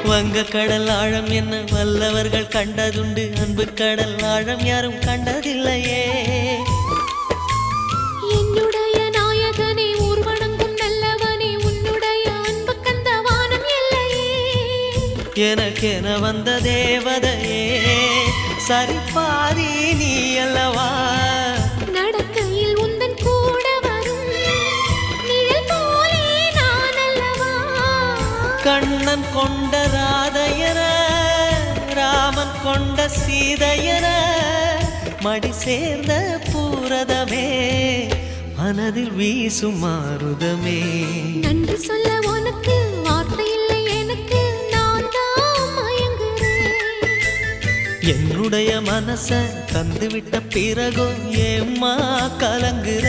வங்க கடல் ஆழம் என்ன வல்லவர்கள் கண்டதுண்டு, அன்பு கடல் ஆழம் யாரும் கண்டதில்லையே. என்னுடைய நாயகனே ஊர்வணங்கும் நல்லவனே, உன்னுடைய அன்பு கந்த வானம் எல்லையே. எனக்கென வந்த தேவதையே சரிபாதி நீ அல்லவா. நடக்கையில் உந்தன் கூட வரும் நிழல் போலே நான் அல்லவா. கண்ணன் கொண்ட ராதையர ராமன் கொண்ட சீதையர மடி சேர்ந்த பூரதமே மனதில் வீசும் மாருதமே. நன்றி சொல்ல உனக்கு வார்த்தை இல்லை எனக்கு, நான் தான் மயங்குறேன். என்னுடைய மனச தந்துவிட்ட பிறகும் ஏம்மா கலங்குற.